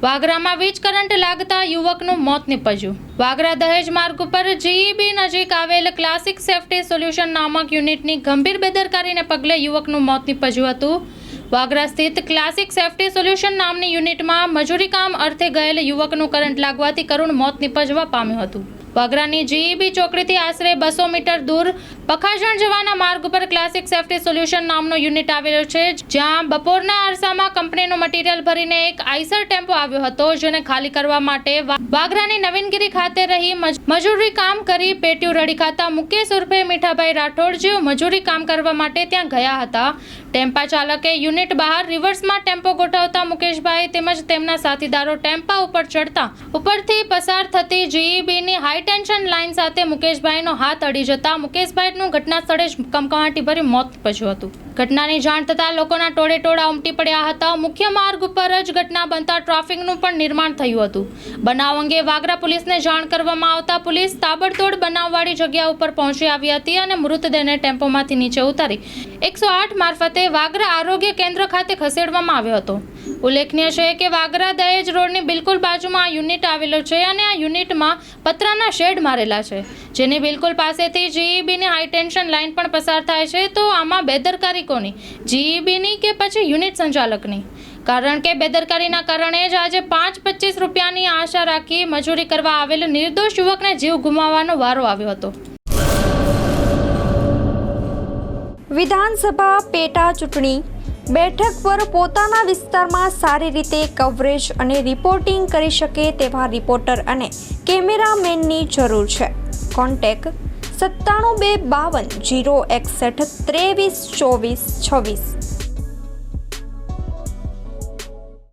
વાગરામાં વીજ કરંટ લાગતા યુવકનું મોત નીપજ્યું। વાગરા દહેજ માર્ગ ઉપર જીઈબી નજીક આવેલ ક્લાસિક સેફ્ટી સોલ્યુશન નામક યુનિટની ગંભીર બેદરકારીને પગલે યુવકનું મોત નીપજ્યું હતું। વાગરા સ્થિત ક્લાસિક સેફ્ટી સોલ્યુશન નામની યુનિટમાં મજૂરી કામ અર્થે ગયેલ યુવકનું કરંટ લાગવાથી કરુણ મોત નીપજવા પામ્યું હતું। વાગરાની જીઈબી ચોકડીથી આશરે 200 મીટર દૂર પખાજણ જવાના માર્ગ ઉપર ક્લાસિક સેફ્ટી સોલ્યુશન નામનો યુનિટ આવેલો છે, જ્યાં બપોરના અરસામાં કંપનીનું મટીરીયલ ભરીને એક આઈસર ટેમ્પો આવ્યો હતો, જેને ખાલી કરવા માટે વાગરાની નવીનગીરી ખાતે રહી મજૂરી કામ કરી પેટીયું રડી ખાતા મુકેશ ઉર્ફે મીઠાભાઈ રાઠોડ જેઓ મજૂરી કામ કરવા માટે ત્યાં ગયા હતા। ટેમ્પા ચાલકે યુનિટ બહાર રિવર્સમાં ટેમ્પો ગોઠવતા મુકેશભાઈ તેમજ તેમના સાથીદારો ટેમ્પા ઉપર ચડતા ઉપરથી પસાર થતી જીઈબીની હાઈ ટેન્શન લાઇન સાથે મુકેશભાઈનો હાથ અડી જતા મુકેશભાઈનું ઘટના સ્થળે જ કમકમાટી ભરી મોત નીપજ્યું હતું। ઘટનાની જાણ થતાં લોકોના ટોળેટોળા ઉમટી પડ્યા હતા। મુખ્ય માર્ગ ઉપર જ ઘટના બનતા ટ્રાફિકનું પણ નિર્માણ થયું હતું। બનાવ અંગે વાગરા પોલીસને જાણ કરવામાં આવતા પોલીસ તાબડતોડ બનાવવાળી જગ્યા ઉપર પહોંચી આવી હતી અને મૃતદેહને ટેમ્પોમાંથી નીચે ઉતારી 108 મારફતે વાગરા આરોગ્ય કેન્દ્ર ખાતે ખસેડવામાં આવ્યો હતો। ઉલ્લેખનીય છે કે વાગરા દહેજ રોડની બિલકુલ બાજુમાં આ યુનિટ આવેલો છે અને આ યુનિટમાં પતરાના શેડ મારેલા છે, જેની બિલકુલ પાસેથી જીઈબીની હાઈ ટેન્શન લાઇન પણ પસાર થાય છે। તો આમાં બેદરકારી કોની, જીઈબીની કે પછી યુનિટ સંચાલકની? કારણ કે બેદરકારીના કારણે જ આજે 5-25 રૂપિયાની આશા રાખી મજૂરી કરવા આવેલ નિર્દોષ યુવકને જીવ ગુમાવવાનો વારો આવ્યો હતો। વિધાનસભા પેટા ચૂંટણી બેઠક પર પોતાના વિસ્તારમાં સારી રીતે કવરેજ અને રિપોર્ટિંગ કરી શકે તેવા રિપોર્ટર અને કેમેરામેનની જરૂર છે। કોન્ટેક્ટ 97 252 061 23 24 26।